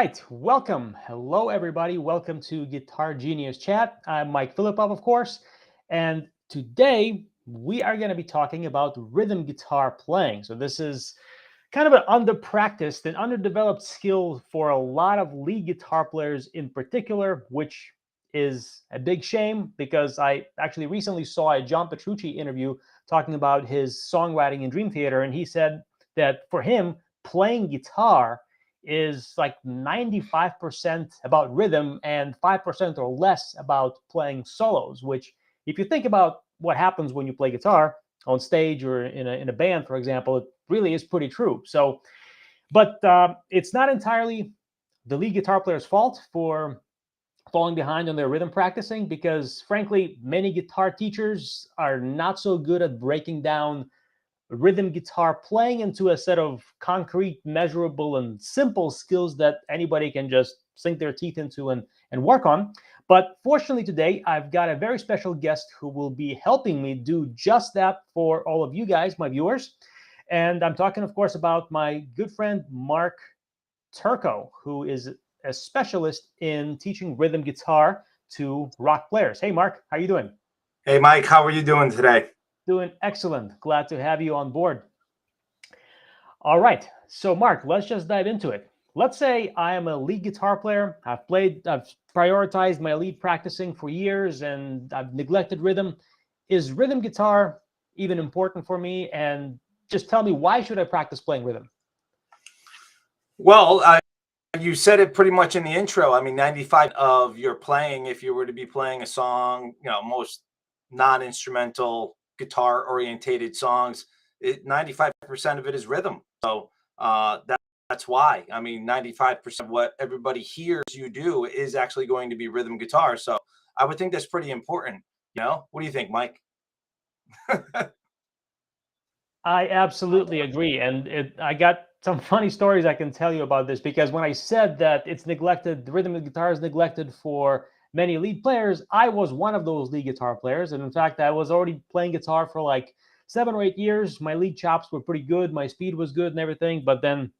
right, welcome. Hello, everybody. Welcome to Guitar Genius Chat. I'm Mike Philippov, of course, and today we are going to be talking about rhythm guitar playing. So this is kind of an under-practiced and underdeveloped skill for a lot of lead guitar players in particular, which is a big shame because I actually recently saw a John Petrucci interview talking about his songwriting in Dream Theater, and he said that for him, playing guitar is like 95% about rhythm and 5% or less about playing solos, which if you think about what happens when you play guitar on stage or in a band, for example, it really is pretty true. So, but it's not entirely the lead guitar player's fault for falling behind on their rhythm practicing because, frankly, many guitar teachers are not so good at breaking down rhythm guitar playing into a set of concrete, measurable, and simple skills that anybody can just sink their teeth into and work on. But fortunately today, I've got a very special guest who will be helping me do just that for all of you guys, my viewers. And I'm talking, of course, about my good friend, Mark Turco, who is a specialist in teaching rhythm guitar to rock players. Hey, Mark, how you doing? Hey, Mike, how are you doing today? Doing excellent. Glad to have you on board. All right. So, Mark, let's just dive into it. Let's say I am a lead guitar player. I've prioritized my lead practicing for years and I've neglected rhythm. Is rhythm guitar even important for me? And just tell me, why should I practice playing rhythm? Well, you said it pretty much in the intro. I mean, 95 of your playing, if you were to be playing a song, most non-instrumental guitar orientated songs, 95% of it is rhythm. So that's why. I mean, 95% of what everybody hears you do is actually going to be rhythm guitar. So I would think that's pretty important. What do you think, Mike? I absolutely agree. And I got some funny stories I can tell you about this because when I said that it's neglected, the rhythm of guitar is neglected for many lead players, I was one of those lead guitar players. And in fact, I was already playing guitar for like 7 or 8 years. My lead chops were pretty good. My speed was good and everything. But then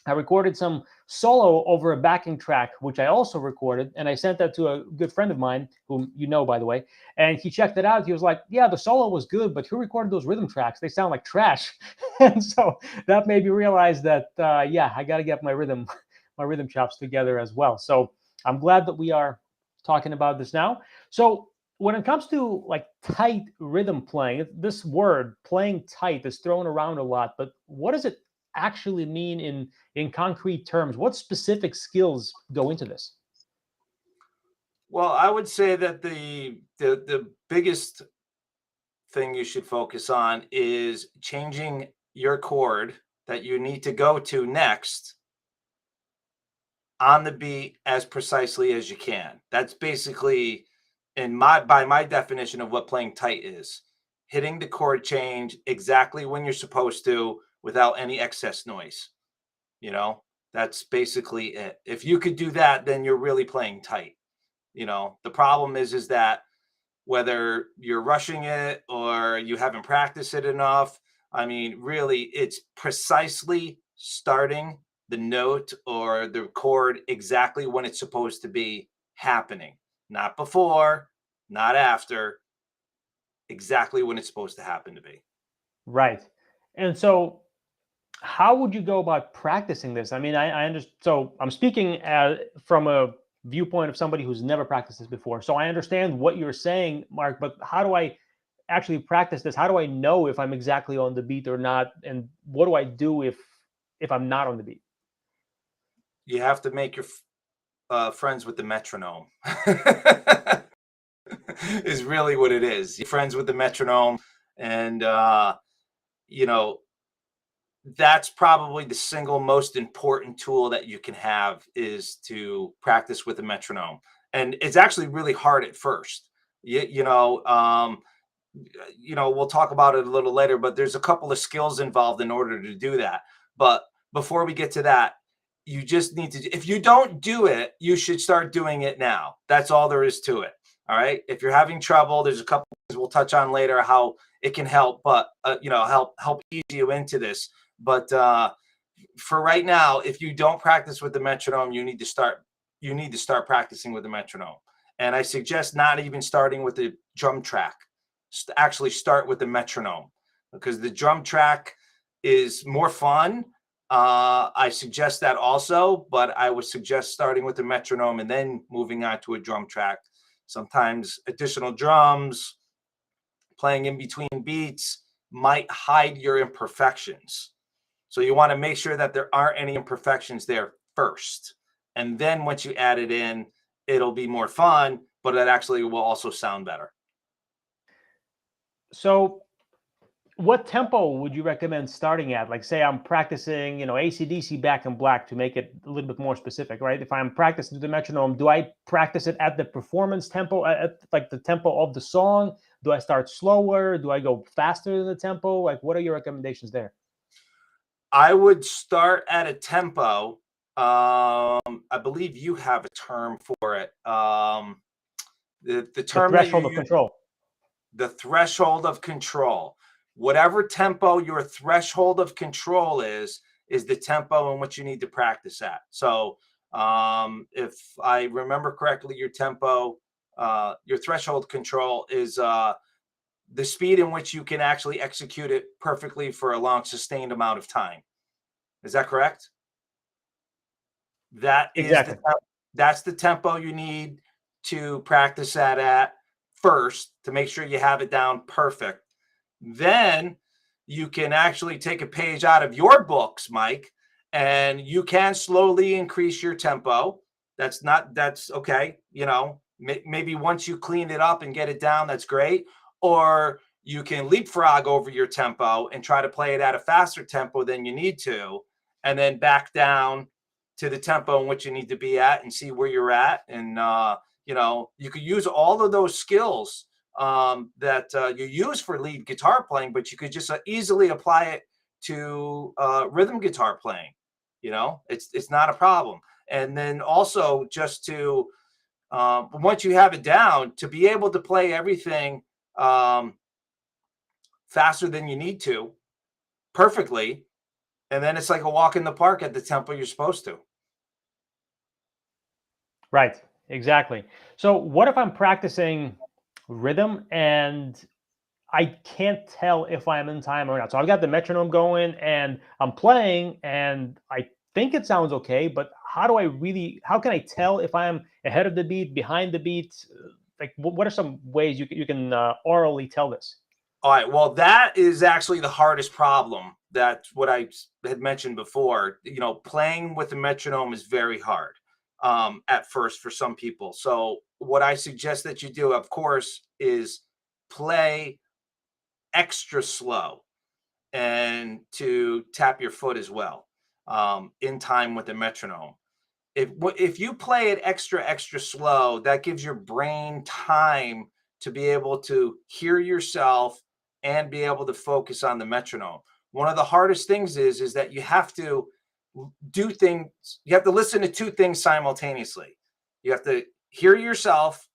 I recorded some solo over a backing track, which I also recorded, and I sent that to a good friend of mine, whom you know, by the way, and he checked it out. He was like, yeah, the solo was good, but who recorded those rhythm tracks? They sound like trash. And so that made me realize that, yeah, I got to get my rhythm chops together as well. So I'm glad that we are talking about this now. So when it comes to like tight rhythm playing, this word playing tight is thrown around a lot, but what does it actually mean in concrete terms? What specific skills go into this? Well, I would say that the biggest thing you should focus on is changing your chord that you need to go to next on the beat as precisely as you can. That's basically by my definition of what playing tight is. Hitting the chord change exactly when you're supposed to without any excess noise. You know, that's basically it. If you could do that, then you're really playing tight. The problem is that whether you're rushing it or you haven't practiced it enough, I mean, really, it's precisely starting the note or the chord exactly when it's supposed to be happening, not before, not after, exactly when it's supposed to happen to be. Right. And so how would you go about practicing this? I mean, I understand. So I'm speaking from a viewpoint of somebody who's never practiced this before. So I understand what you're saying, Mark, but how do I actually practice this? How do I know if I'm exactly on the beat or not? And what do I do if I'm not on the beat? You have to make your friends with the metronome. Is really what it is. You're friends with the metronome, and you know that's probably the single most important tool that you can have is to practice with a metronome. And it's actually really hard at first. We'll talk about it a little later, but there's a couple of skills involved in order to do that. But before we get to that, you just need to, if you don't do it, you should start doing it now. That's all there is to it. All right. If you're having trouble, there's a couple things we'll touch on later how it can help, but help ease you into this. But for right now, if you don't practice with the metronome, you need to start practicing with the metronome. And I suggest not even starting with the drum track. Actually start with the metronome, because the drum track is more fun. I suggest that also, but I would suggest starting with the metronome and then moving on to a drum track. Sometimes additional drums, playing in between beats might hide your imperfections. So you want to make sure that there aren't any imperfections there first. And then once you add it in, it'll be more fun, but it actually will also sound better. So what tempo would you recommend starting at? Like, say I'm practicing, AC/DC Back in Black, to make it a little bit more specific, right? If I'm practicing the metronome, do I practice it at the performance tempo, at like the tempo of the song? Do I start slower? Do I go faster than the tempo? Like, what are your recommendations there? I would start at a tempo. I believe you have a term for it. The The term that you threshold of use, control. the threshold of control. Whatever tempo your threshold of control is the tempo in which you need to practice at. So if I remember correctly, your tempo, your threshold control is the speed in which you can actually execute it perfectly for a long sustained amount of time. Is that correct? That is Exactly. that's the tempo you need to practice that at first, to make sure you have it down perfect. Then you can actually take a page out of your books, Mike, and you can slowly increase your tempo. That's okay. Maybe once you clean it up and get it down, that's great. Or you can leapfrog over your tempo and try to play it at a faster tempo than you need to, and then back down to the tempo in which you need to be at and see where you're at. And you could use all of those skills that you use for lead guitar playing, but you could just easily apply it to rhythm guitar playing. It's not a problem. And then also, just to once you have it down, to be able to play everything faster than you need to perfectly, and then it's like a walk in the park at the tempo you're supposed to. Right. Exactly. So what if I'm practicing rhythm and I can't tell if I'm in time or not? So I've got the metronome going and I'm playing and I think it sounds okay, but how can I tell if I'm ahead of the beat, behind the beat? Like, what are some ways you can orally tell this? All right. Well, that is actually the hardest problem. That's what I had mentioned before. Playing with a metronome is very hard at first for some people. So, what I suggest that you do, of course, is play extra slow and to tap your foot as well in time with the metronome. If you play it extra slow, that gives your brain time to be able to hear yourself and be able to focus on the metronome. One of the hardest things is that you have to do things, you have to listen to two things simultaneously. You have to hear yourself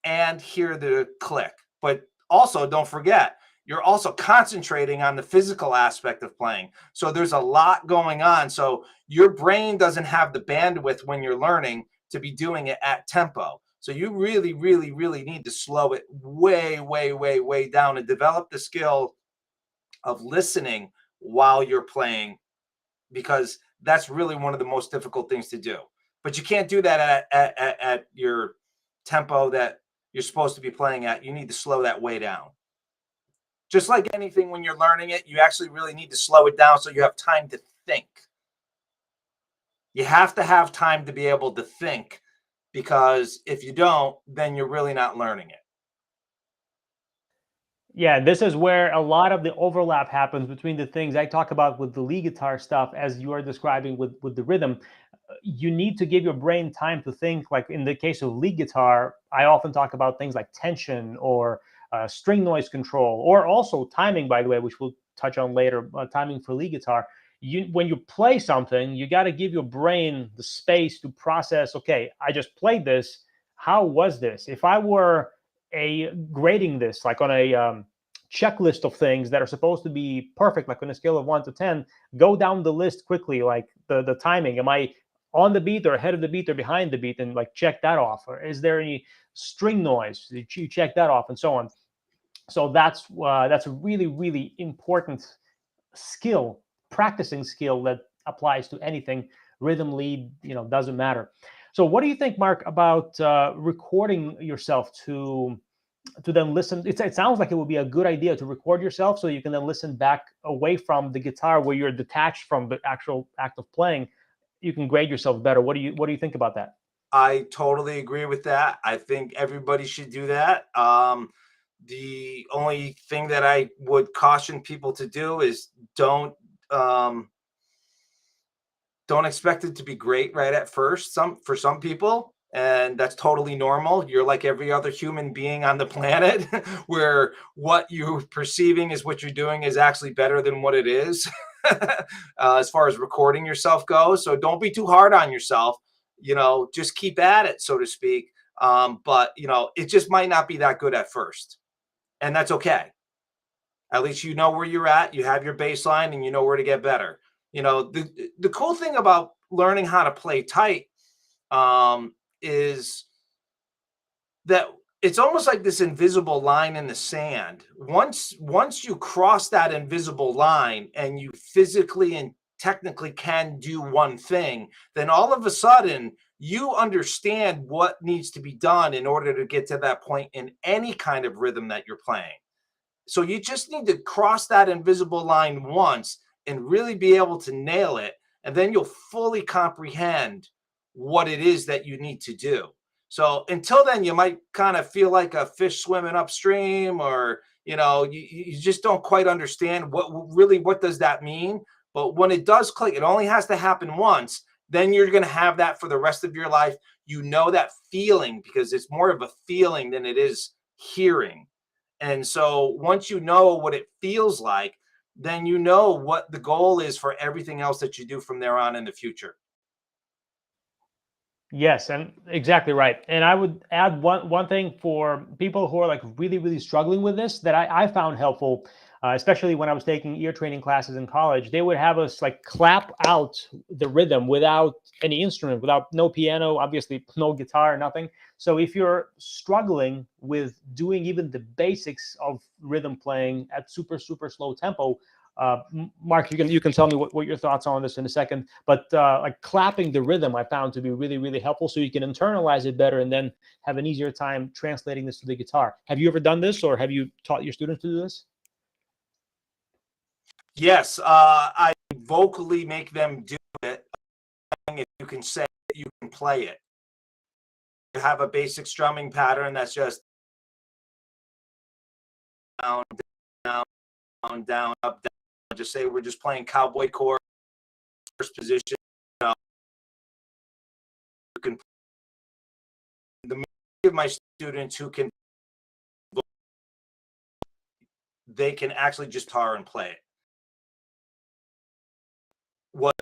and hear the click. But also, don't forget, you're also concentrating on the physical aspect of playing. So there's a lot going on. So your brain doesn't have the bandwidth when you're learning to be doing it at tempo. So you really, really, really need to slow it way, way, way, way down and develop the skill of listening while you're playing, because that's really one of the most difficult things to do. But you can't do that at your tempo that you're supposed to be playing at. You need to slow that way down. Just like anything, when you're learning it, you actually really need to slow it down so you have time to think. You have to have time to be able to think, because if you don't, then you're really not learning it. Yeah, this is where a lot of the overlap happens between the things I talk about with the lead guitar stuff, as you are describing with the rhythm. You need to give your brain time to think. Like in the case of lead guitar, I often talk about things like tension or string noise control, or also timing, by the way, which we'll touch on later, timing for lead guitar. When you play something, you got to give your brain the space to process, okay, I just played this. How was this? If I were grading this like on a checklist of things that are supposed to be perfect, like on a scale of 1 to 10, go down the list quickly, like the timing. Am I on the beat or ahead of the beat or behind the beat, and like check that off? Or is there any string noise? You check that off, and so on. So that's a really, really important skill, practicing skill that applies to anything. Rhythm, lead, doesn't matter. So what do you think, Mark, about recording yourself to then listen? It sounds like it would be a good idea to record yourself so you can then listen back away from the guitar, where you're detached from the actual act of playing. You can grade yourself better. What do you think about that? I totally agree with that. I think everybody should do that. The only thing that I would caution people to do is um, don't expect it to be great right at first. For some people, and that's totally normal. You're like every other human being on the planet, where what you're perceiving is what you're doing is actually better than what it is, as far as recording yourself goes. So don't be too hard on yourself. Just keep at it, so to speak. But it just might not be that good at first, and that's okay. At least you know where you're at, you have your baseline, and you know where to get better. The cool thing about learning how to play tight, is that it's almost like this invisible line in the sand. Once you cross that invisible line and you physically and technically can do one thing, then all of a sudden you understand what needs to be done in order to get to that point in any kind of rhythm that you're playing. So you just need to cross that invisible line once and really be able to nail it. And then you'll fully comprehend what it is that you need to do. So until then, you might kind of feel like a fish swimming upstream, or, you just don't quite understand what does that mean. But when it does click, it only has to happen once. Then you're going to have that for the rest of your life. That feeling, because it's more of a feeling than it is hearing. And so once you know what it feels like, then you know what the goal is for everything else that you do from there on in the future. Yes, and exactly right. And I would add one thing for people who are like really, really struggling with this that I found helpful, especially when I was taking ear training classes in college. They would have us like clap out the rhythm without any instrument, without no piano, obviously no guitar, nothing. So if you're struggling with doing even the basics of rhythm playing at super, super slow tempo, Mark, you can tell me what your thoughts are on this in a second. But like clapping the rhythm, I found to be really, really helpful, so you can internalize it better and then have an easier time translating this to the guitar. Have you ever done this, or have you taught your students to do this? Yes, I vocally make them do it. If you can say it, you can play it. You have a basic strumming pattern that's just down, down, down, down, up, down. Just say we're just playing cowboy chord, first position. You can. The majority of my students who can, they can actually just guitar and play it. What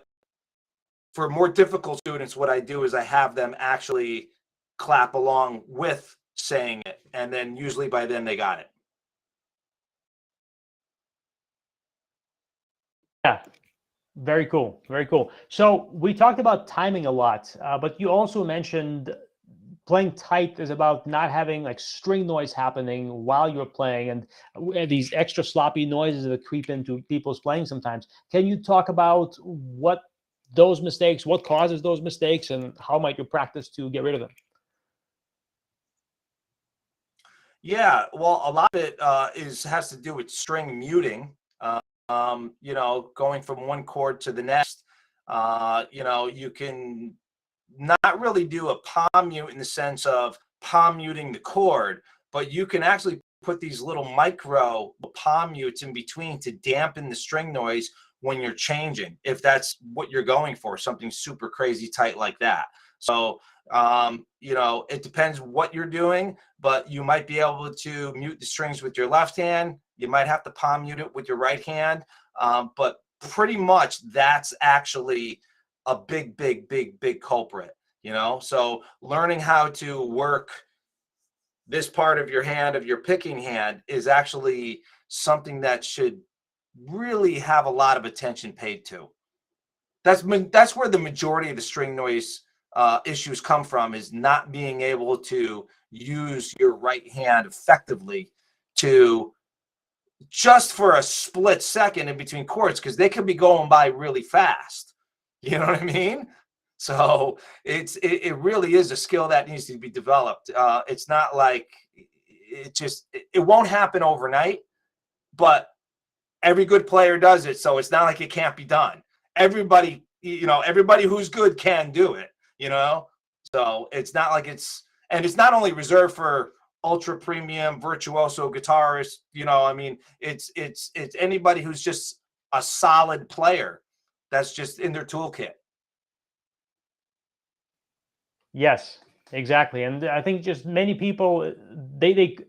For more difficult students, what I do is I have them actually clap along with saying it, and then usually by then they got it. Yeah, very cool, very cool. So we talked about timing a lot, but you also mentioned playing tight is about not having like string noise happening while you're playing, and these extra sloppy noises that creep into people's playing sometimes. Can you talk about what causes those mistakes, and how might you practice to get rid of them? Yeah, well, a lot of it has to do with string muting. Going from one chord to the next. You can not really do a palm mute in the sense of palm muting the chord, but you can actually put these little micro palm mutes in between to dampen the string noise when you're changing, if that's what you're going for, something super crazy tight like that. So, it depends what you're doing, but you might be able to mute the strings with your left hand. You might have to palm mute it with your right hand. But pretty much that's actually a big, big, big, big culprit. So learning how to work this part of your hand, of your picking hand, is actually something that should really have a lot of attention paid to. That's where the majority of the string noise issues come from, is not being able to use your right hand effectively to just for a split second in between chords, because they could be going by really fast. You know what I mean? So it really is a skill that needs to be developed. It's not like it won't happen overnight, but every good player does it. So it's not like it can't be done. Everybody who's good can do it, So it's not like and it's not only reserved for ultra premium virtuoso guitarists, I mean, it's anybody who's just a solid player that's just in their toolkit. Yes, exactly. And I think just many people,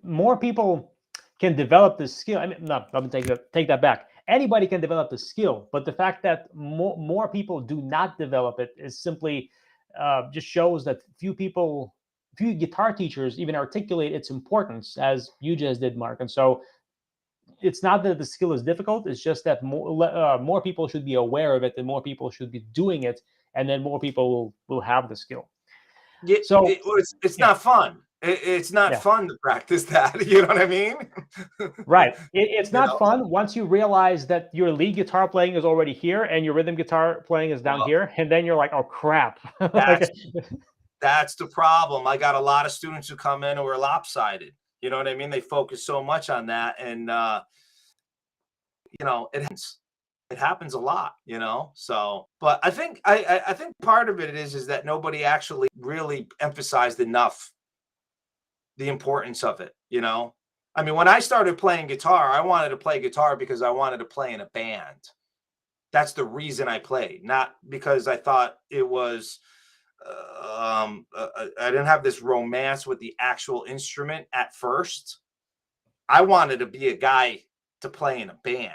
more people can develop this skill. I mean, no, let me take that back. Anybody can develop the skill, but the fact that more people do not develop it is simply just shows that few guitar teachers even articulate its importance, as you just did, Mark. And so it's not that the skill is difficult. It's just that more people should be aware of it, and more people should be doing it, and then more people will have the skill. Yeah, So it's not fun. It's not fun to practice that. You know what I mean? Right. It's not fun once you realize that your lead guitar playing is already here and your rhythm guitar playing is down here, and then you're like, oh crap. That's the problem. I got a lot of students who come in who are lopsided. You know what I mean? They focus so much on that, and it happens a lot, So, but I think I think part of it is that nobody actually really emphasized enough the importance of it. I mean, when I started playing guitar, I wanted to play guitar because I wanted to play in a band. That's the reason I played, not because I thought it was. I didn't have this romance with the actual instrument at first. I wanted to be a guy to play in a band.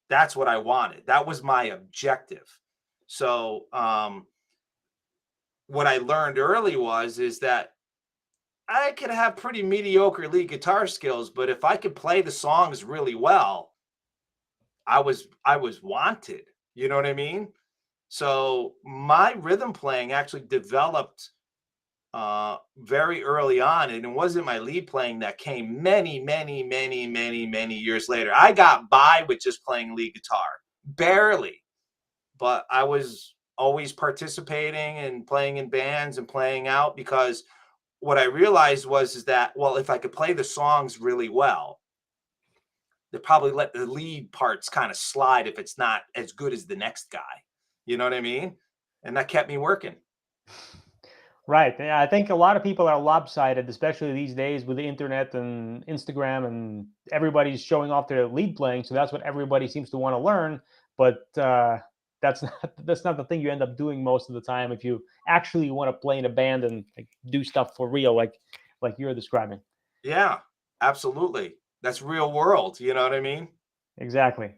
That's what I wanted. That was my objective. So what I learned early is that I could have pretty mediocre lead guitar skills, but if I could play the songs really well, I was wanted. You know what I mean? So my rhythm playing actually developed very early on, and it wasn't my lead playing that came many years later. I got by with just playing lead guitar, barely, but I was always participating and playing in bands and playing out, because what I realized is that, well, if I could play the songs really well, they probably let the lead parts kind of slide if it's not as good as the next guy. You know what I mean? And that kept me working. Right. Yeah, I think a lot of people are lopsided, especially these days with the internet and Instagram, and everybody's showing off their lead playing. So that's what everybody seems to want to learn. But that's not the thing you end up doing most of the time if you actually want to play in a band and do stuff for real, like you're describing. Yeah, absolutely. That's real world. You know what I mean? Exactly.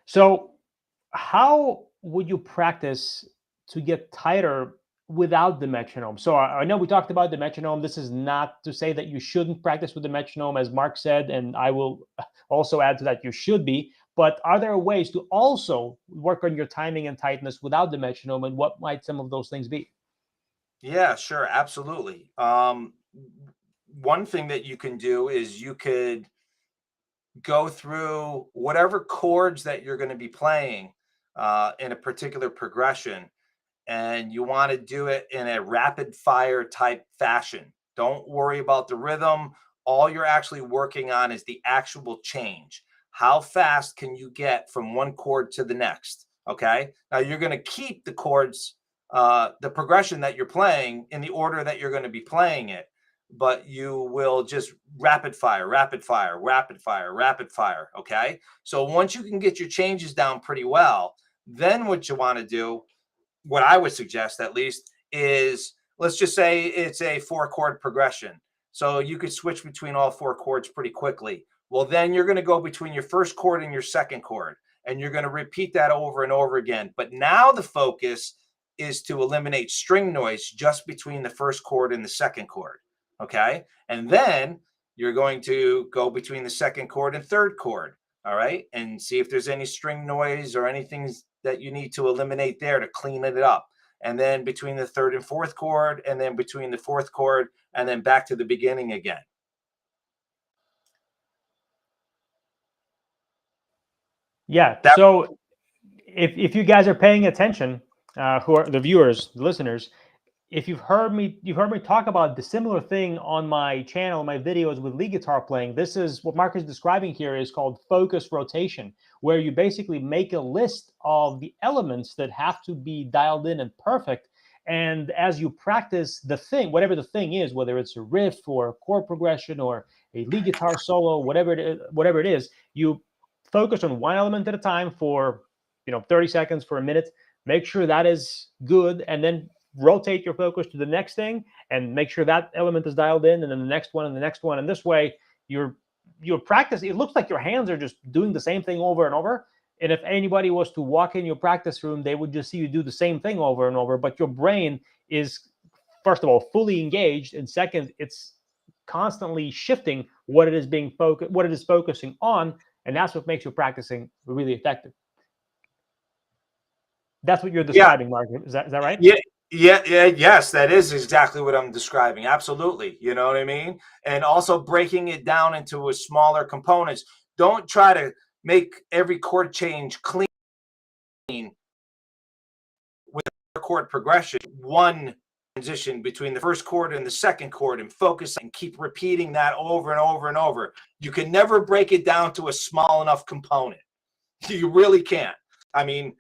So how would you practice to get tighter without the metronome? So I know we talked about the metronome. This is not to say that you shouldn't practice with the metronome, as Mark said, and I will also add to that, you should be. But are there ways to also work on your timing and tightness without the metronome, and what might some of those things be? Yeah, sure, absolutely. One thing that you can do is you could go through whatever chords that you're going to be playing in a particular progression, and you want to do it in a rapid fire type fashion. Don't worry about the rhythm. All you're actually working on is the actual change. How fast can you get from one chord to the next? Okay. Now you're going to keep the chords, the progression that you're playing in the order that you're going to be playing it, but you will just rapid fire, rapid fire, rapid fire, rapid fire. Okay. So once you can get your changes down pretty well, then what you want to do, what I would suggest at least, is, let's just say it's a 4-chord progression. So you could switch between all 4 chords pretty quickly. Well, then you're going to go between your first chord and your second chord, and you're going to repeat that over and over again. But now the focus is to eliminate string noise just between the first chord and the second chord. Okay. And then you're going to go between the second chord and third chord. All right. And see if there's any string noise or anything that you need to eliminate there to clean it up. And then between the third and fourth chord, and then between the fourth chord, and then back to the beginning again. Yeah. So if you guys are paying attention, who are the viewers, the listeners, if you've heard me talk about the similar thing on my channel, my videos with lead guitar playing. This is what Mark is describing here is called focus rotation, where you basically make a list of the elements that have to be dialed in and perfect. And as you practice the thing, whatever the thing is, whether it's a riff or a chord progression or a lead guitar solo, whatever it is, you focus on one element at a time for 30 seconds, for a minute. Make sure that is good, and then rotate your focus to the next thing and make sure that element is dialed in, and then the next one and the next one. And this way your practice, it looks like your hands are just doing the same thing over and over. And if anybody was to walk in your practice room, they would just see you do the same thing over and over. But your brain is, first of all, fully engaged, and second, it's constantly shifting what it is focusing on, and that's what makes your practicing really effective. That's what you're describing, Mark. Is that right? Yes, that is exactly what I'm describing. Absolutely. You know what I mean? And also breaking it down into a smaller components. Don't try to make every chord change clean with a chord progression. One transition between the first chord and the second chord, and focus and keep repeating that over and over and over. You can never break it down to a small enough component. You really can't. I mean,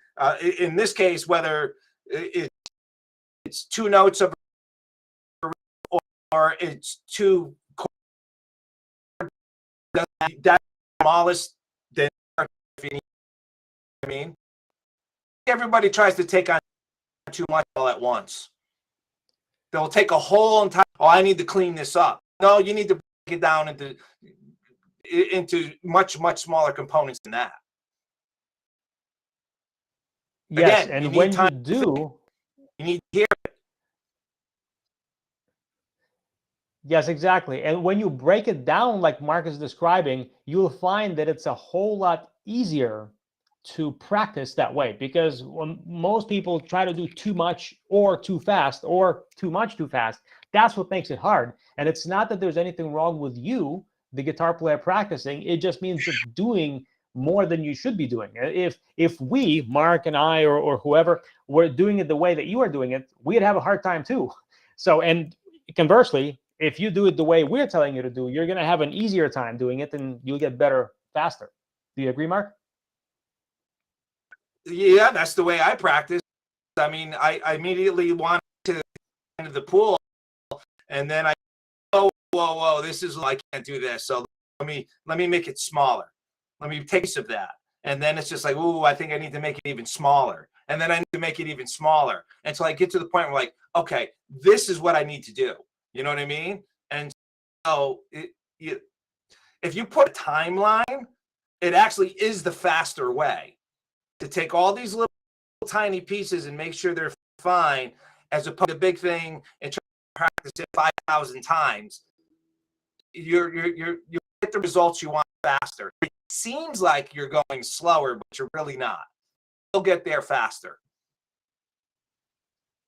in this case, whether it's two notes of or it's two chords, that's smallest. Then, I mean, everybody tries to take on too much all at once. They'll take a whole entire. Oh, I need to clean this up. No, you need to break it down into much smaller components than that. Yes, Again, and when you do, you need to hear it. Yes, exactly. And when you break it down like Mark is describing, you'll find that it's a whole lot easier to practice that way, because when most people try to do too much or too fast or too much too fast, that's what makes it hard. And it's not that there's anything wrong with you, the guitar player, practicing. It just means that doing more than you should be doing. If we, Mark and I, or whoever, were doing it the way that you are doing it, we'd have a hard time too. So, and conversely, if you do it the way we're telling you to do, you're going to have an easier time doing it, and you'll get better faster. Do you agree, Mark? Yeah, that's the way I practice. I mean, I immediately want to get into the pool, and then I, whoa, this is, I can't do this. So let me make it smaller. Let me taste of that. And then it's just like, ooh, I think I need to make it even smaller. And then I need to make it even smaller until I get to the point where, like, okay, this is what I need to do. You know what I mean? And so if you put a timeline, it actually is the faster way to take all these little tiny pieces and make sure they're fine, as opposed to the big thing and try to practice it 5,000 times. You get the results you want faster. It seems like you're going slower, but you're really not. You'll get there faster.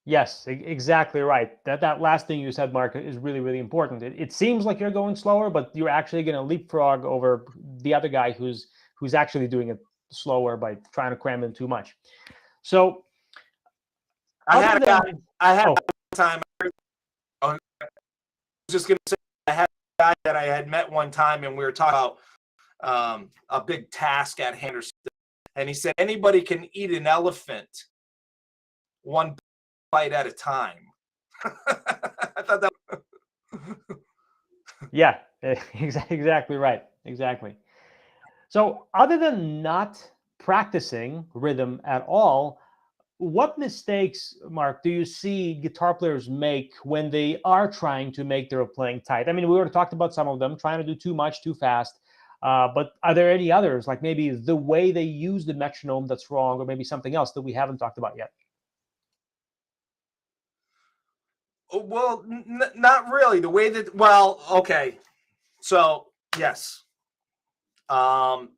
Yes, exactly right. That last thing you said, Mark, is really, really important. It seems like you're going slower, but you're actually going to leapfrog over the other guy who's actually doing it slower by trying to cram in too much. So I had one time. I was just going to say, I had a guy that I had met one time, and we were talking about a big task at hand, and he said, anybody can eat an elephant one bite at a time. I thought that. Yeah, exactly right. Exactly. So other than not practicing rhythm at all, what mistakes, Mark, do you see guitar players make when they are trying to make their playing tight? I mean, we already talked about some of them, trying to do too much too fast. But are there any others, like maybe the way they use the metronome that's wrong, or maybe something else that we haven't talked about yet? Well, not really. The way that, well, okay. So, yes.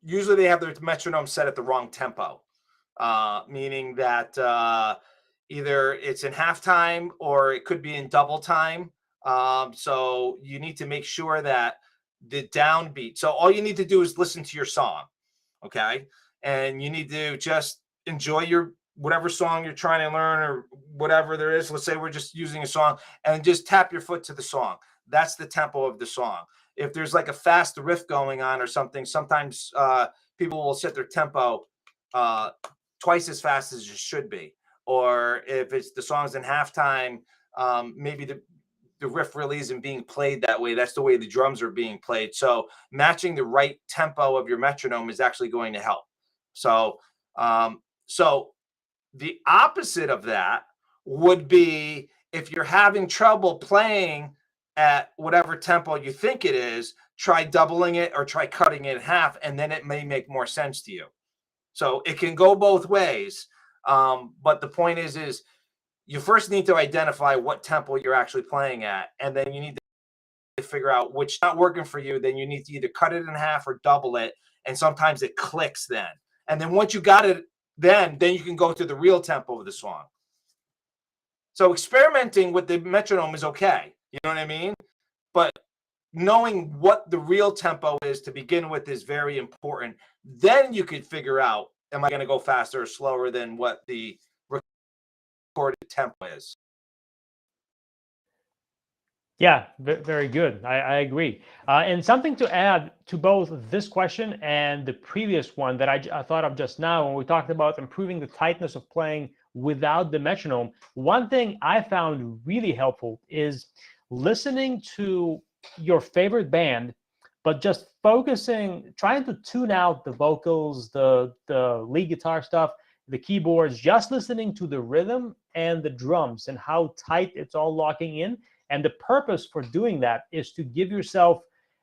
Usually they have their metronome set at the wrong tempo, meaning that either it's in halftime or it could be in double time. So you need to make sure that the downbeat. So all you need to do is listen to your song, okay? And you need to just enjoy your whatever song you're trying to learn or whatever there is. Let's say we're just using a song and just tap your foot to the song. That's the tempo of the song. If there's like a fast riff going on or something, sometimes people will set their tempo uh, twice as fast as it should be. Or if it's the song's in halftime, maybe the riff really isn't being played that way. That's the way the drums are being played. So matching the right tempo of your metronome is actually going to help. So, so the opposite of that would be if you're having trouble playing at whatever tempo you think it is, try doubling it or try cutting it in half, and then it may make more sense to you. So it can go both ways. But the point is you first need to identify what tempo you're actually playing at, and then you need to figure out which not working for you. Then you need to either cut it in half or double it, and sometimes it clicks then. And then once you got it, then you can go to the real tempo of the song. So experimenting with the metronome is okay. You know what I mean? But knowing what the real tempo is to begin with is very important. Then you could figure out, am I going to go faster or slower than what the recorded tempo is? Yeah, very good. I agree. And something to add to both this question and the previous one that I thought of just now when we talked about improving the tightness of playing without the metronome. One thing I found really helpful is listening to your favorite band, but just focusing, trying to tune out the vocals, the lead guitar stuff, the keyboards, just listening to the rhythm and the drums and how tight it's all locking in. And the purpose for doing that is to give yourself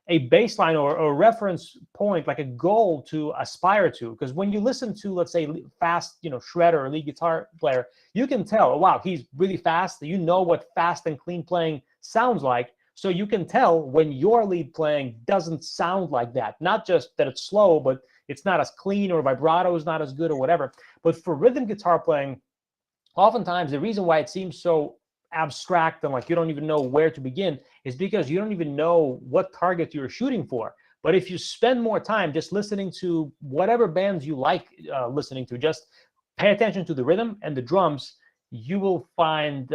a baseline or a reference point, like a goal to aspire to. Because when you listen to, let's say, fast, shredder or lead guitar player, you can tell, oh, wow, he's really fast. You know what fast and clean playing sounds like. So you can tell when your lead playing doesn't sound like that. Not just that it's slow, but it's not as clean or vibrato is not as good or whatever. But for rhythm guitar playing, oftentimes the reason why it seems so abstract and like you don't even know where to begin is because you don't even know what target you're shooting for. But if you spend more time just listening to whatever bands you like listening to, just pay attention to the rhythm and the drums, you will find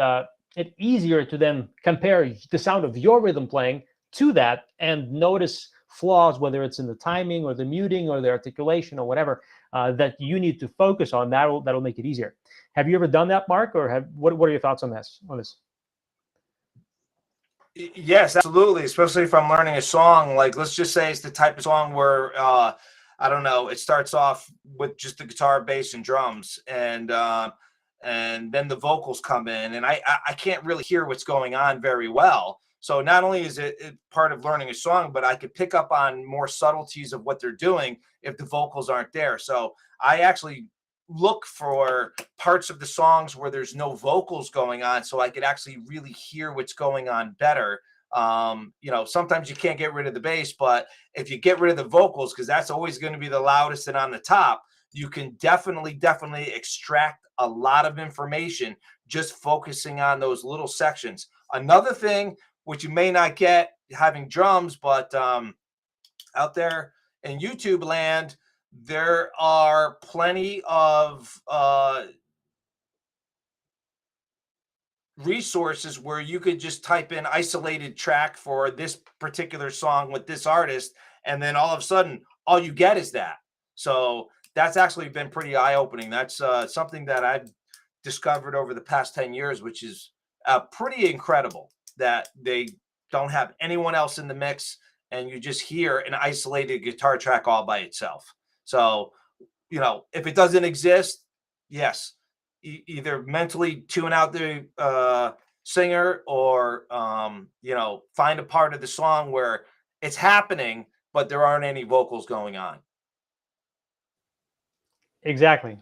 it easier to then compare the sound of your rhythm playing to that and notice flaws, whether it's in the timing or the muting or the articulation or whatever that you need to focus on. That'll make it easier. Have you ever done that, Mark, or what are your thoughts on this? Yes, absolutely. Especially if I'm learning a song, like let's just say it's the type of song where I don't know, it starts off with just the guitar, bass, and drums, and then the vocals come in, and I can't really hear what's going on very well. So not only is it part of learning a song, but I could pick up on more subtleties of what they're doing if the vocals aren't there. So I actually look for parts of the songs where there's no vocals going on so I could actually really hear what's going on better. Sometimes you can't get rid of the bass, but if you get rid of the vocals, because that's always going to be the loudest and on the top, you can definitely extract a lot of information just focusing on those little sections. Another thing, which you may not get having drums, but out there in YouTube land, there are plenty of resources where you could just type in isolated track for this particular song with this artist, and then all of a sudden, all you get is that. So that's actually been pretty eye-opening. That's something that I've discovered over the past 10 years, which is pretty incredible that they don't have anyone else in the mix and you just hear an isolated guitar track all by itself. So, if it doesn't exist, yes, either mentally tune out the singer or, find a part of the song where it's happening, but there aren't any vocals going on. Exactly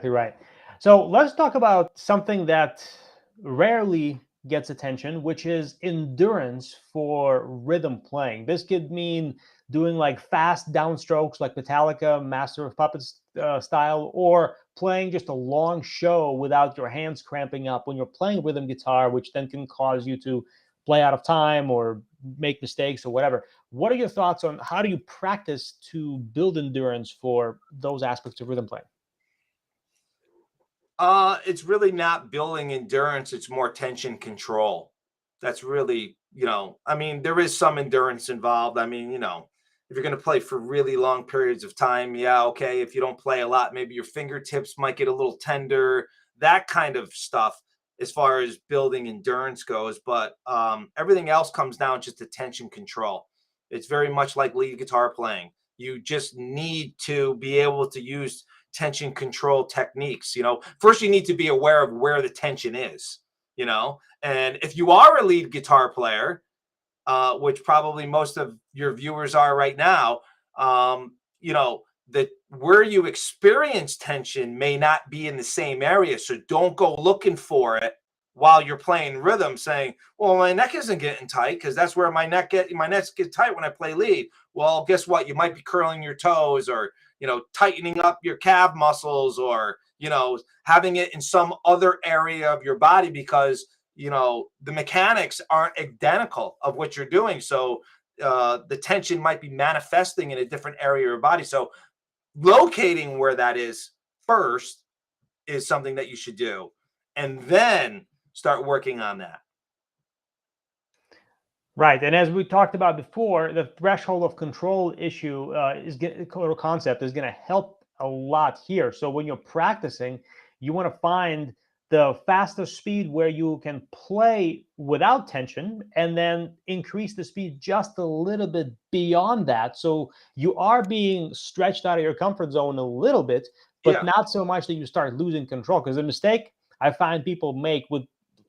right. So let's talk about something that rarely gets attention, which is endurance for rhythm playing. This could mean doing like fast downstrokes like Metallica, Master of Puppets style, or playing just a long show without your hands cramping up when you're playing rhythm guitar, which then can cause you to play out of time or make mistakes or whatever. What are your thoughts on how do you practice to build endurance for those aspects of rhythm playing? It's really not building endurance, it's more tension control. That's really, I mean, there is some endurance involved. I mean, if you're going to play for really long periods of time, yeah, okay. If you don't play a lot, maybe your fingertips might get a little tender, that kind of stuff as far as building endurance goes. But everything else comes down just to tension control. It's very much like lead guitar playing. You just need to be able to use tension control techniques. First you need to be aware of where the tension is, and if you are a lead guitar player, which probably most of your viewers are right now, that where you experience tension may not be in the same area. So don't go looking for it while you're playing rhythm saying, well, my neck isn't getting tight, because that's where my necks get tight when I play lead. Well, guess what? You might be curling your toes, or tightening up your calf muscles, or having it in some other area of your body, because the mechanics aren't identical of what you're doing. So the tension might be manifesting in a different area of your body. So locating where that is first is something that you should do, and then start working on that. Right, and as we talked about before, the threshold of control issue or concept is going to help a lot here. So when you're practicing, you want to find the faster speed where you can play without tension, and then increase the speed just a little bit beyond that. So you are being stretched out of your comfort zone a little bit, but Yeah. not so much that you start losing control. Because the mistake I find people make with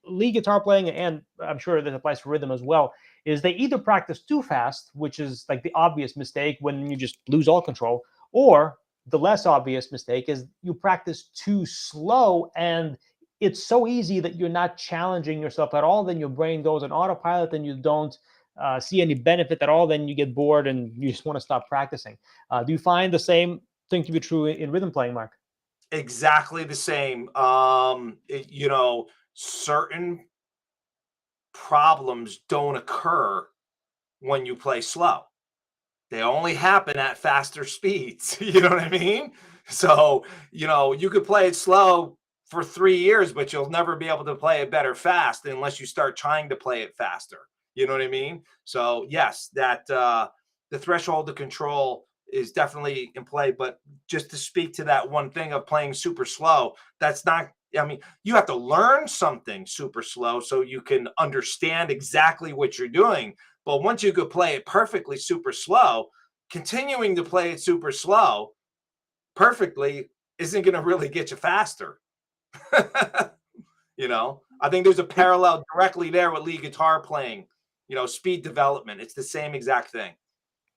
lead guitar playing, and I'm sure this applies for rhythm as well, is they either practice too fast, which is like the obvious mistake when you just lose all control, or the less obvious mistake is you practice too slow, and it's so easy that you're not challenging yourself at all. Then your brain goes on autopilot and you don't see any benefit at all. Then you get bored and you just want to stop practicing. Do you find the same thing to be true in rhythm playing, Mark? Exactly the same. Certain problems don't occur when you play slow. They only happen at faster speeds. You know what I mean? So, you could play it slow for 3 years, but you'll never be able to play it better fast unless you start trying to play it faster. You know what I mean? So, yes, that the threshold of control is definitely in play. But just to speak to that one thing of playing super slow, that's not, I mean, you have to learn something super slow so you can understand exactly what you're doing. But once you could play it perfectly super slow, continuing to play it super slow perfectly isn't going to really get you faster. I think there's a parallel directly there with lead guitar playing, speed development. It's the same exact thing.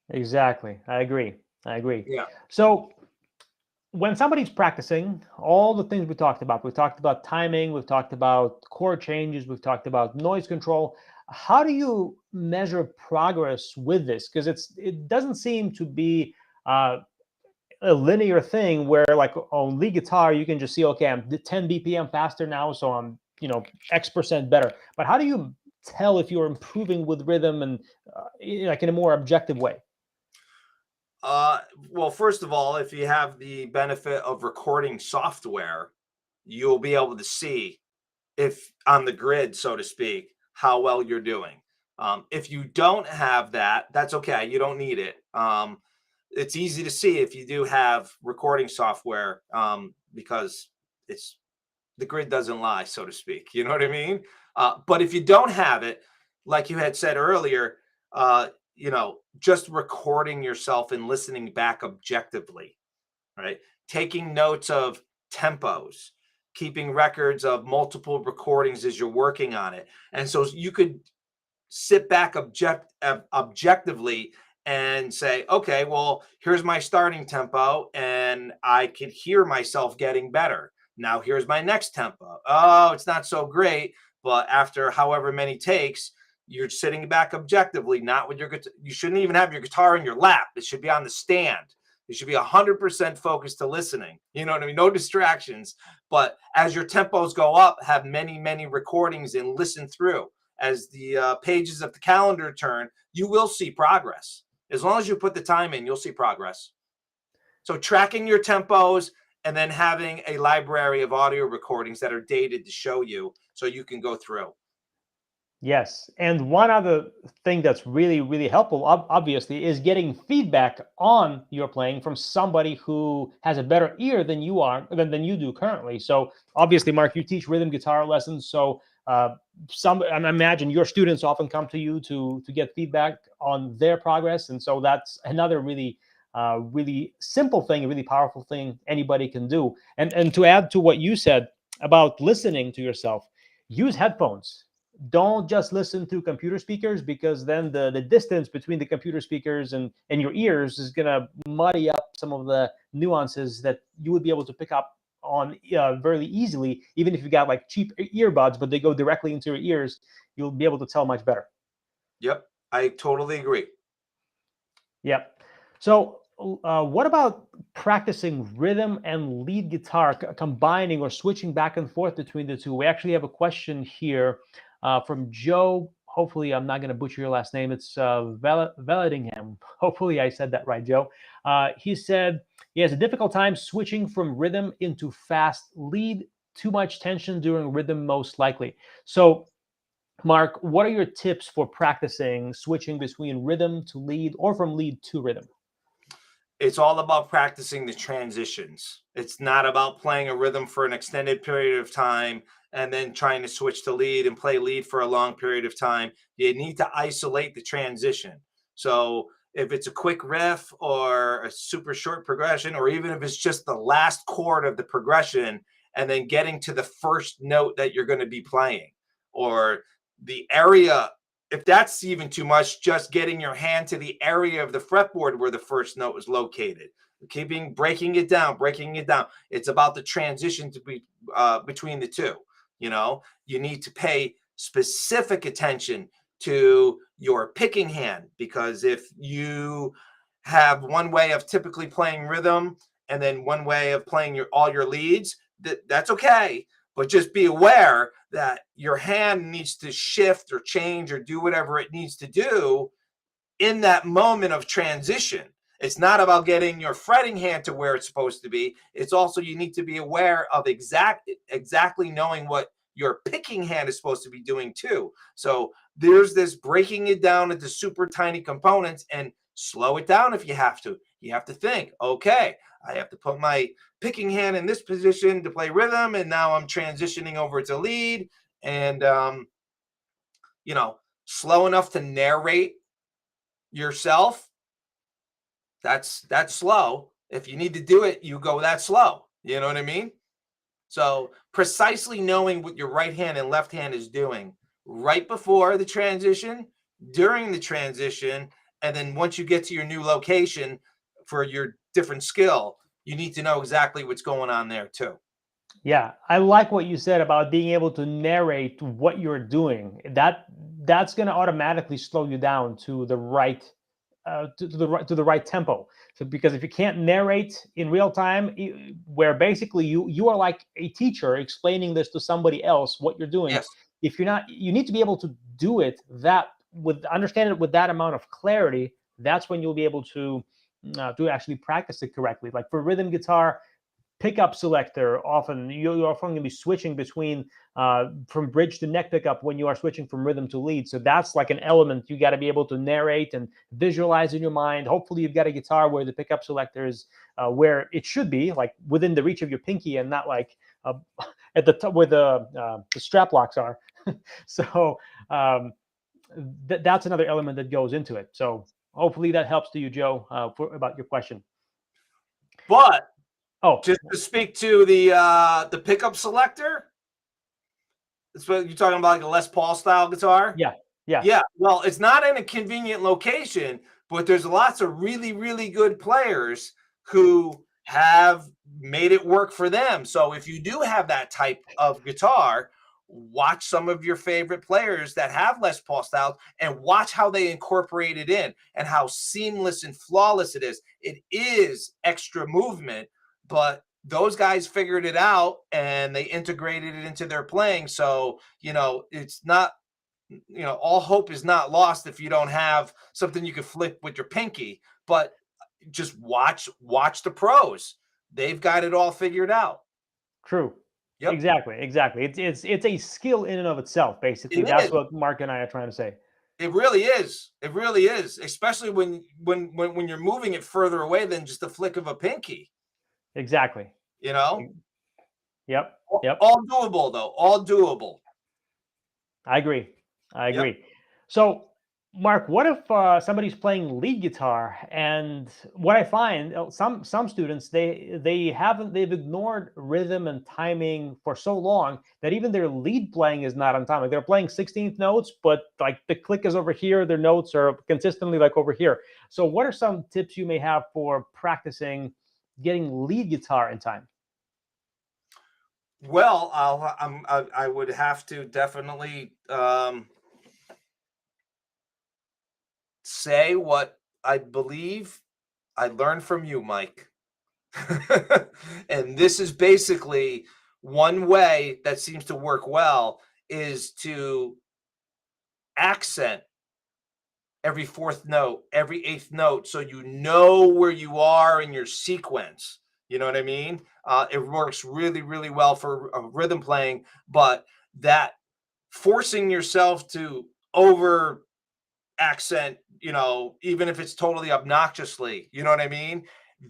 Exactly. I agree. I agree. Yeah. So when somebody's practicing all the things we talked about timing, we've talked about chord changes, we've talked about noise control. How do you measure progress with this? Because it doesn't seem to be a linear thing where, like, on lead guitar you can just see, okay, I'm 10 BPM faster now, so I'm X% better. But how do you tell if you're improving with rhythm and like in a more objective way? Uh, well, first of all, if you have the benefit of recording software, you'll be able to see, if on the grid, so to speak, how well you're doing. If you don't have that, that's okay. You don't need it. It's easy to see if you do have recording software, because it's the grid doesn't lie, so to speak. You know what I mean? But if you don't have it, like you had said earlier, just recording yourself and listening back objectively, right? Taking notes of tempos, keeping records of multiple recordings as you're working on it. And so you could sit back objectively and say, okay, well, here's my starting tempo, and I could hear myself getting better. Now here's my next tempo. Oh, it's not so great, but after however many takes, you're sitting back objectively, not with your guitar. You shouldn't even have your guitar in your lap. It should be on the stand. You should be 100% focused to listening. You know what I mean? No distractions. But as your tempos go up, have many, many recordings and listen through. As the pages of the calendar turn, you will see progress. As long as you put the time in, you'll see progress. So tracking your tempos and then having a library of audio recordings that are dated to show you so you can go through. Yes. And one other thing that's really, really helpful, obviously, is getting feedback on your playing from somebody who has a better ear than you are, than you do currently. So obviously, Mark, you teach rhythm guitar lessons. So I imagine your students often come to you to get feedback on their progress. And so that's another really, really simple thing, a really powerful thing anybody can do. And to add to what you said about listening to yourself, use headphones. Don't just listen through computer speakers, because then the distance between the computer speakers and your ears is going to muddy up some of the nuances that you would be able to pick up on very easily. Even if you got like cheap earbuds, but they go directly into your ears, you'll be able to tell much better. Yep, I totally agree. Yep. So what about practicing rhythm and lead guitar, combining or switching back and forth between the two? We actually have a question here from Joe. Hopefully, I'm not going to butcher your last name. It's Veledingham. Hopefully, I said that right, Joe. He said he has a difficult time switching from rhythm into fast lead. Too much tension during rhythm, most likely. So, Mark, what are your tips for practicing switching between rhythm to lead or from lead to rhythm? It's all about practicing the transitions. It's not about playing a rhythm for an extended period of time and then trying to switch to lead and play lead for a long period of time. You need to isolate the transition. So if it's a quick riff or a super short progression, or even if it's just the last chord of the progression and then getting to the first note that you're going to be playing, or the area, if that's even too much, just getting your hand to the area of the fretboard where the first note is located, breaking it down. It's about the transition to be between the two. You know, you need to pay specific attention to your picking hand, because if you have one way of typically playing rhythm and then one way of playing all your leads, that's okay. But just be aware that your hand needs to shift or change or do whatever it needs to do in that moment of transition. It's not about getting your fretting hand to where it's supposed to be. It's also, you need to be aware of exactly knowing what your picking hand is supposed to be doing too. So there's this breaking it down into super tiny components, and slow it down if you have to. You have to think, okay, I have to put my picking hand in this position to play rhythm, and now I'm transitioning over to lead. And you know, slow enough to narrate yourself, that's slow. If you need to do it, you go that slow. You know what I mean? So precisely knowing what your right hand and left hand is doing right before the transition, during the transition, and then once you get to your new location for your different skill, you need to know exactly what's going on there too. Yeah, I like what you said about being able to narrate what you're doing. That's going to automatically slow you down to the right to the right tempo. So because if you can't narrate in real time, where basically you are like a teacher explaining this to somebody else what you're doing. Yes. If you're not, you need to be able to do it that with understand it with that amount of clarity. That's when you'll be able to actually practice it correctly. Like for rhythm guitar, pickup selector, often you're often going to be switching between from bridge to neck pickup when you are switching from rhythm to lead. So that's like an element you got to be able to narrate and visualize in your mind. Hopefully you've got a guitar where the pickup selector is where it should be, like within the reach of your pinky, and not like at the top where the strap locks are. So that's another element that goes into it. So hopefully that helps to you, Joe, about your question. But Oh, just to speak to the pickup selector, it's what you're talking about, like a Les Paul style guitar. yeah. Well, it's not in a convenient location, but there's lots of really, really good players who have made it work for them. So if you do have that type of guitar, watch some of your favorite players that have less pulse styles and watch how they incorporate it in and how seamless and flawless it is. It is extra movement, but those guys figured it out and they integrated it into their playing. So, it's not, all hope is not lost if you don't have something you can flip with your pinky, but just watch the pros. They've got it all figured out. True. Yep. Exactly. It's a skill in and of itself, basically. It That's is. what Mark and I are trying to say. It really is. It really is, especially when you're moving it further away than just a flick of a pinky. Exactly. You know, Yep. Yep. all doable though. All doable. I agree. I Yep. agree. So, Mark, what if somebody's playing lead guitar, and what I find some students they've ignored rhythm and timing for so long that even their lead playing is not on time. Like they're playing 16th notes, but like the click is over here, their notes are consistently like over here. So, what are some tips you may have for practicing getting lead guitar in time? Well, I would have to definitely say what I believe I learned from you, Mike. And this is basically one way that seems to work well is to accent every fourth note, every eighth note, so you know where you are in your sequence. You know what I mean? It works really, really well for rhythm playing, but that forcing yourself to over accent, even if it's totally obnoxiously, you know what I mean?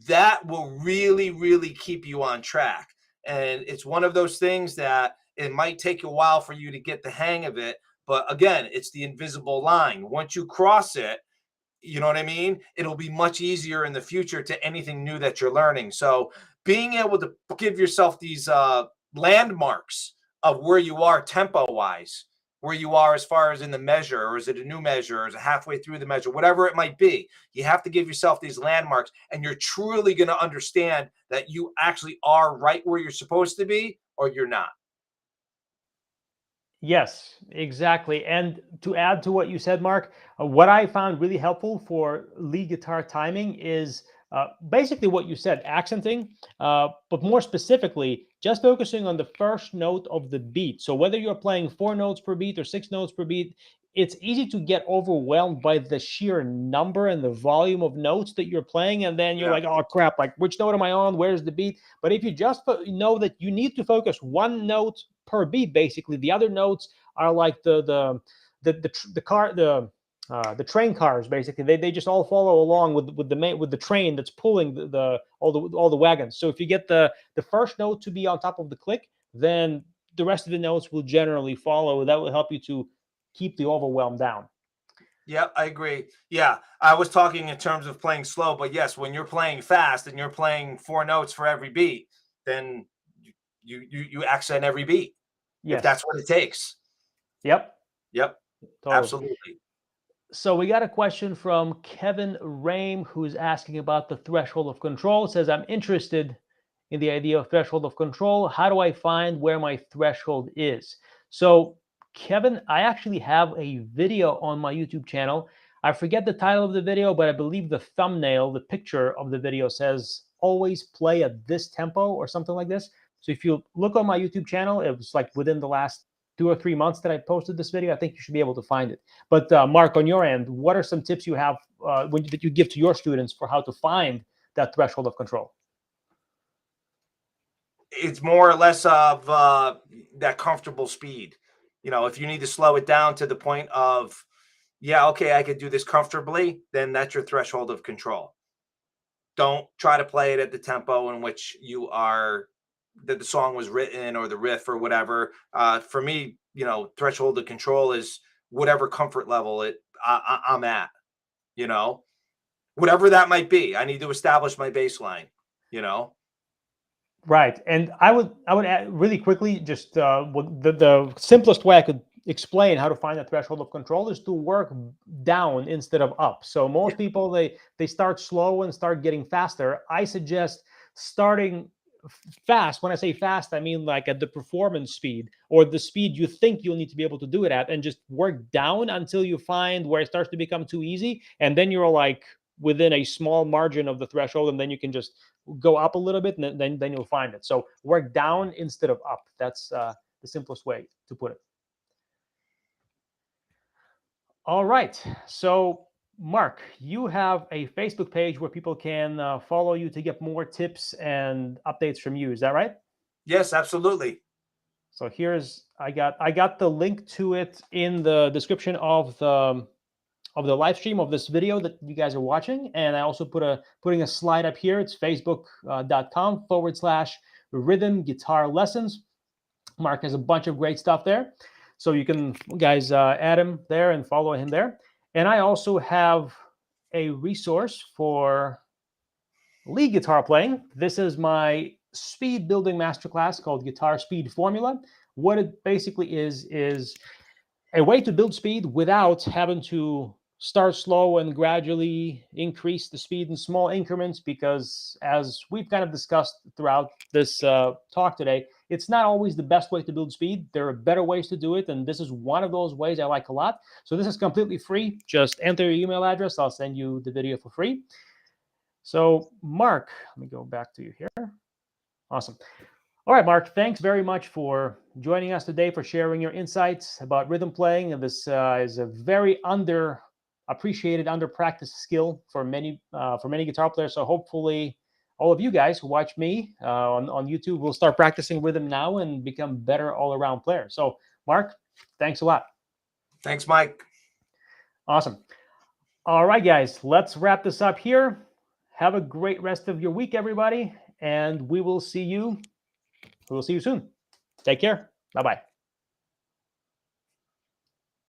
That will really, really keep you on track. And it's one of those things that it might take a while for you to get the hang of it. But again, it's the invisible line. Once you cross it, you know what I mean? It'll be much easier in the future to anything new that you're learning. So being able to give yourself these landmarks of where you are tempo wise, where you are as far as in the measure, or is it a new measure, or is it halfway through the measure, whatever it might be, you have to give yourself these landmarks, and you're truly going to understand that you actually are right where you're supposed to be, or you're not. Yes, exactly. And to add to what you said, Mark, what I found really helpful for lead guitar timing is basically what you said, accenting, but more specifically, just focusing on the first note of the beat. So whether you're playing 4 notes per beat or 6 notes per beat, it's easy to get overwhelmed by the sheer number and the volume of notes that you're playing. And then you're Yeah. like, oh crap, like which note am I on? Where's the beat? But if you just know that you need to focus 1 note per beat, basically, the other notes are like the train cars. Basically, they just all follow along with the train that's pulling all the wagons. So if you get the first note to be on top of the click, then the rest of the notes will generally follow. That will help you to keep the overwhelm down. Yeah, I agree. Yeah, I was talking in terms of playing slow, but yes, when you're playing fast and you're playing 4 notes for every beat, then you accent every beat if Yes. that's what it takes. Yep. Yep, Totally. absolutely. So we got a question from Kevin Rame, who's asking about the threshold of control. It says, I'm interested in the idea of threshold of control. How do I find where my threshold is? So, Kevin, I actually have a video on my YouTube channel. I forget the title of the video, but I believe the thumbnail, the picture of the video says, always play at this tempo or something like this. So if you look on my YouTube channel, it was like within the last 2 or 3 months that I posted this video. I think you should be able to find it. But Mark, on your end, what are some tips you have that you give to your students for how to find that threshold of control? It's more or less of that comfortable speed. If you need to slow it down to the point of, yeah, okay, I could do this comfortably, then that's your threshold of control. Don't try to play it at the tempo in which that the song was written or the riff or whatever. For me, threshold of control is whatever comfort level I'm at. You know, whatever that might be. I need to establish my baseline. You know. Right, and I would add really quickly, just the simplest way I could explain how to find the threshold of control is to work down instead of up. So most people they start slow and start getting faster. I suggest starting fast. When I say fast, I mean like at the performance speed or the speed you think you'll need to be able to do it at, and just work down until you find where it starts to become too easy. And then you're like within a small margin of the threshold, and then you can just go up a little bit, and then you'll find it. So work down instead of up. That's the simplest way to put it. All right. So Mark, you have a Facebook page where people can follow you to get more tips and updates from you. Is that right? Yes, absolutely. So I got the link to it in the description of the live stream of this video that you guys are watching, and I also putting a slide up here. It's facebook.com/rhythm guitar lessons. Mark has a bunch of great stuff there, so you can guys add him there and follow him there. And I also have a resource for lead guitar playing. This is my speed building masterclass called Guitar Speed Formula. What it basically is a way to build speed without having to start slow and gradually increase the speed in small increments, because as we've kind of discussed throughout this talk today, it's not always the best way to build speed. There are better ways to do it, and this is one of those ways I like a lot. So this is completely free. Just enter your email address. I'll send you the video for free. So Mark, let me go back to you here. Awesome. All right, Mark, thanks very much for joining us today, for sharing your insights about rhythm playing. And this is a very underappreciated, under-practiced skill for many guitar players. So hopefully all of you guys who watch me on YouTube will start practicing rhythm now and become better all-around players. So Mark, thanks a lot. Thanks, Mike. Awesome. All right, guys, let's wrap this up here. Have a great rest of your week, everybody, and we will see you soon. Take care. Bye-bye.